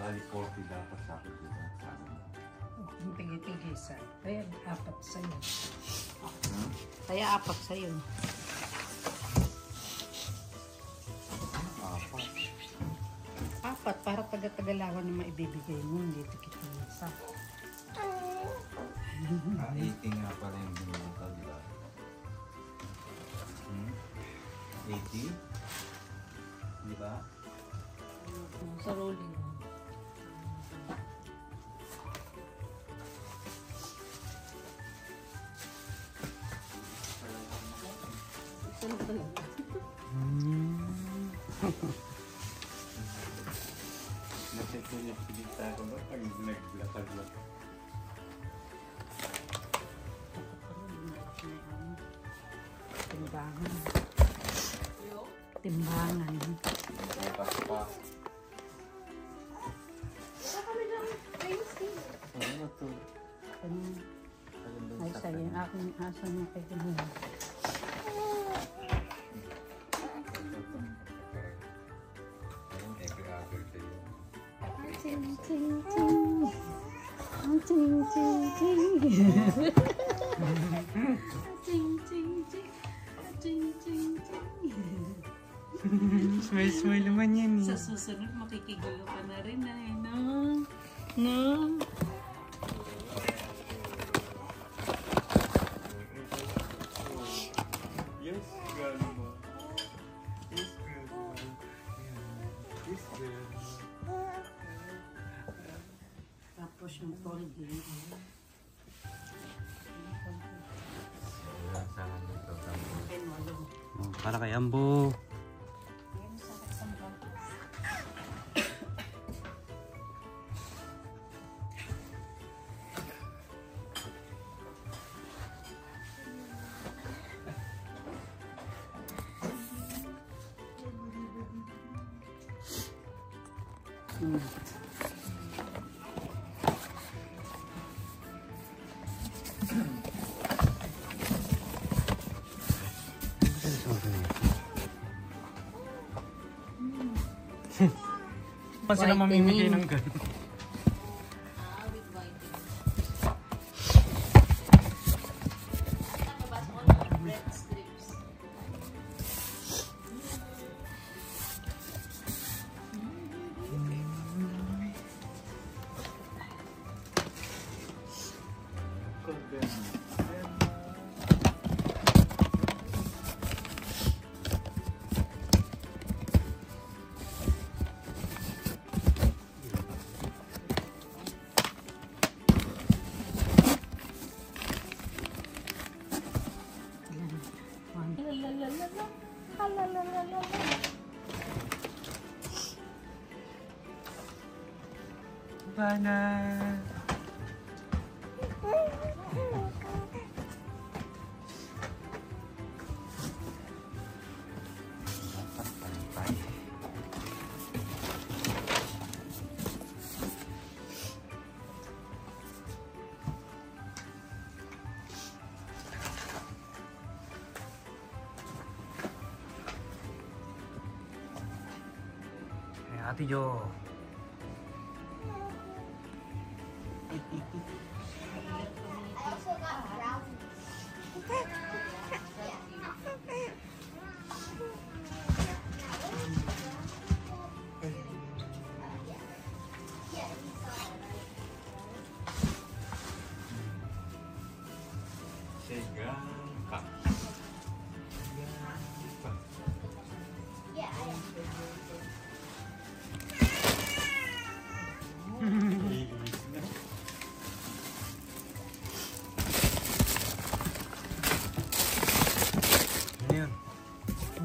Bali 40 dapat sa akin dito. Pigi-pigi sa. Kaya apat sa'yo. Hmm? Kaya apat sa'yo. Apat. Apat para taga-tagalawan na maibibigay mo. Hindi kita isa. 80 nga pala yung binuta, di ba? 80? Di ba? Sa rolling. Nasipilit tayo ba pag naglatag-lat? Timbangan. Timbangan. Bukas pa. Ano to? Ay, sa'yo. Aking aso niya kay Kumula. Ching, ching, ching. Ching, ching, ching. Ching, ching, ching. Ching, ching, ching. Smile naman yan eh. Sa susunod, makikigulo ka na rin ay, no? No? Yes, grandma. Yes, grandma. Yes, grandma. Tapos yung Colgate. Para kay Ambo. Pa sila mamimigay ng gano'n. With whitening. Red strips. Bana. Ate Jo.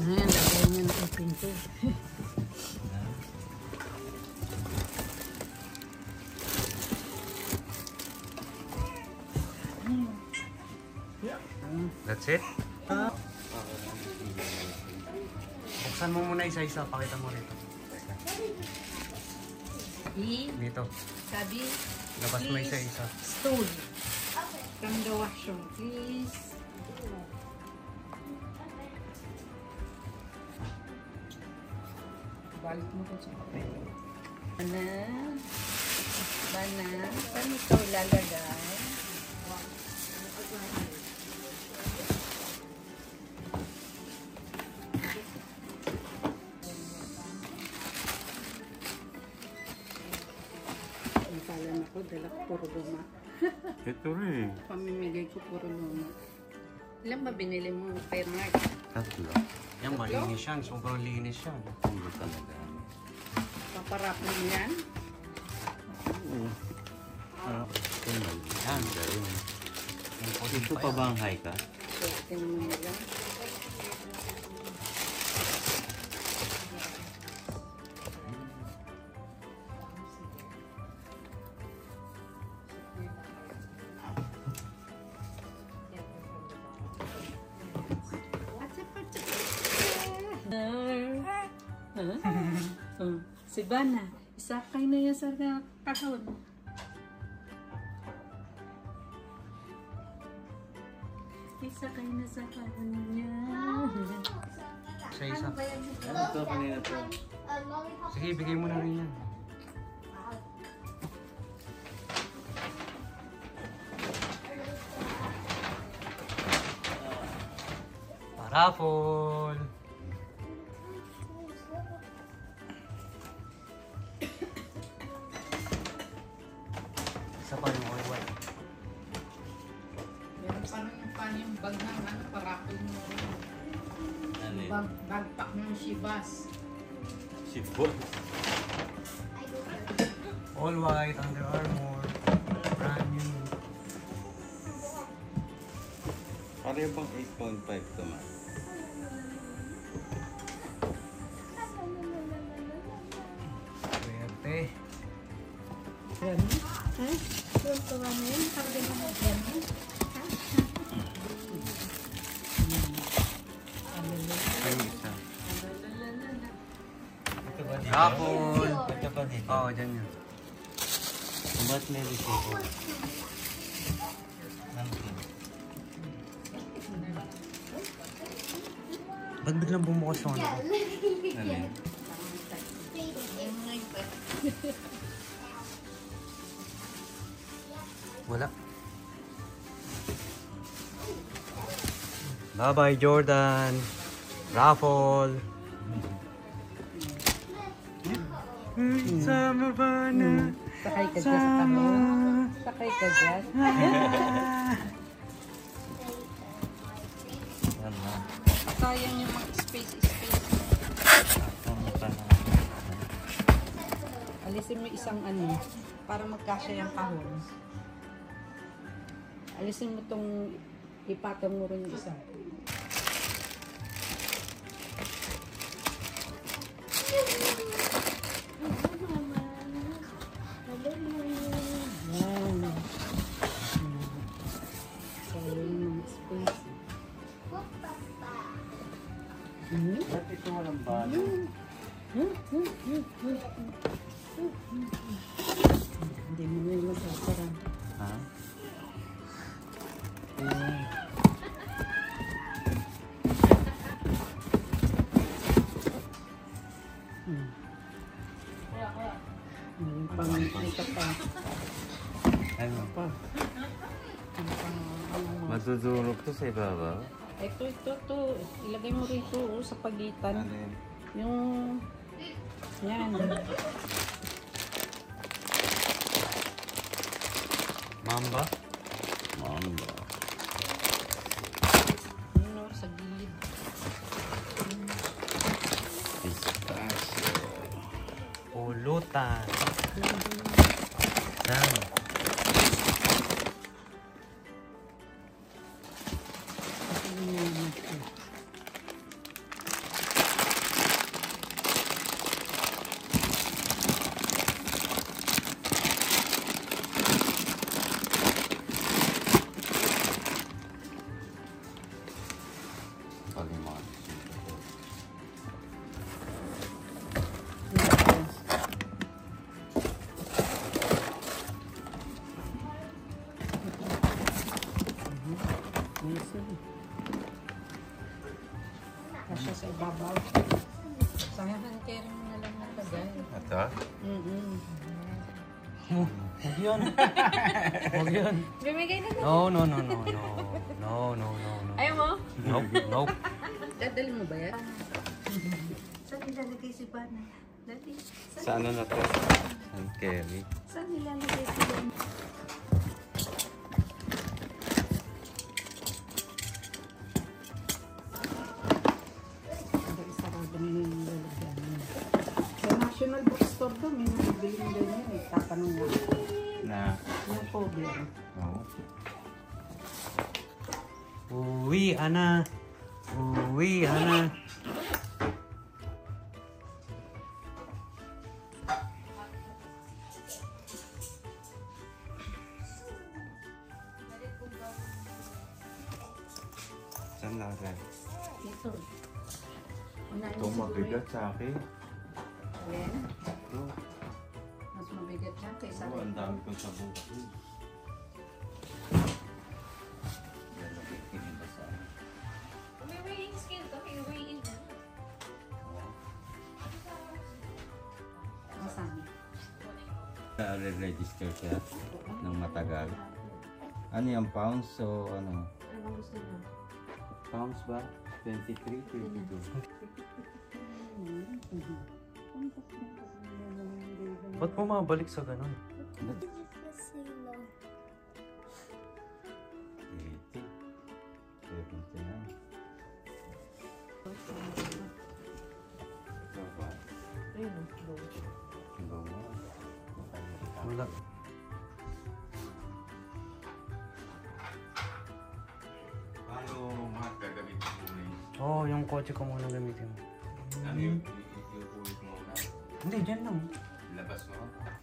Ayan, lagay niyo na yung pinto. That's it? Buksan mo muna isa-isa, pakita mo rito. Dito. Sabi, Labas mo isa-isa. stool. From the washroom, please. Balik mo ko sa papel. Bana. Saan ito ilalagay? Ang kalan ako, dala ko puro luma. Ito rin. Pamimigay ko puro luma. Ilan ba binili mo? Fair mark. Tatlo. Yan, malinis yan. Sobrang linis yan. Puro talaga. Paparap mo yan. Oo. Ah, tumal. Yan. Ganun. Yung puti Ito pa pa yan. ba ang high ka? Pwede naman nila. Si Bana, isakay na yan sa kahon. Isakay na sa kahon niya. Isa-isa. Ano ito kanina to? Sige, bigay mo na rin yan. Parapol! Isa pa yung oil white. Meron paano yung bag ng parapol mo rin. Ano yun? Bagpack ng Shibas. Sipot. All white, Under Armour. Brand new. Ano yung pang 8.5 to man? Swerte. Yan. Ha? Ito ba na yun? Sabi mo na yan. Ay, isa. Ito ba dito? Apple. Ito ba dito? Oo, dyan yun. Ba't may resibo? Nandun. Ba't biglang bumukas yung ano ko? Ano yun? Wala. Bye-bye, Jordan. Raffle. Sama ba na? Sakay ka dyan sa kahon. Sakay ka dyan. Ano? Sayang yung mga space. Ano pa na? Alisin mo isang ano, para magkasya yung kahon. Alisin mo tong ipatong mo rin yung isa. Yan. Sayang yung mga space. Ba't ito walang balo? Hindi mo na yung masasara. Ha? Yung pang ito pa. Ano? Pa. Yung pang ano. Madudurog to sa ibabaw? Ito. Ilagay mo rito sa pagitan. Ano yun? Yung... Yan. Mamba? Mamba. Ano, sa gilid. Pistachio. Pulutan. Yan. Bayaran mo na lang ng tagal. Ito? Huwag yun. Huwag yun. Bimigay na lang. No, no, no, no, no. No, no, no, no. Ayaw mo? Nope, nope. Dadali mo ba yan? Saan nilalagay si Bana? Dati, Sa ano na to? San Kelly. saan nilalagay si Bana? Ang isarado nila yung lalagyan mo. Sa National Bookstore doon, may nabibili ng ganyan eh. Tatanong mo. Na. Yung cover. Oo. Uwi, Ana. Uwi, Ana. Saan na rin? Ito. Unahin Ito mo siguro mabigat sa akin. Ayan. Ito. Mas mabigat na kaysa Oo, ang dami kong sabong. Lalagay ba sa akin? May weighing scale to. May weighing na. Masami. Register siya ng matagal. Ano yung pounds o ano? Ano gusto niyo? Pounds ba? 23, 22. Ba't bumabalik sa ganun? 80. Ito ba? Ayun. Ito ba? Wala. Paano mga gagamitin mo na yun? Oo, yung kotse ko muna gamitin mo. Ano yung ulit mo na? Hindi, dyan lang. Labas mo?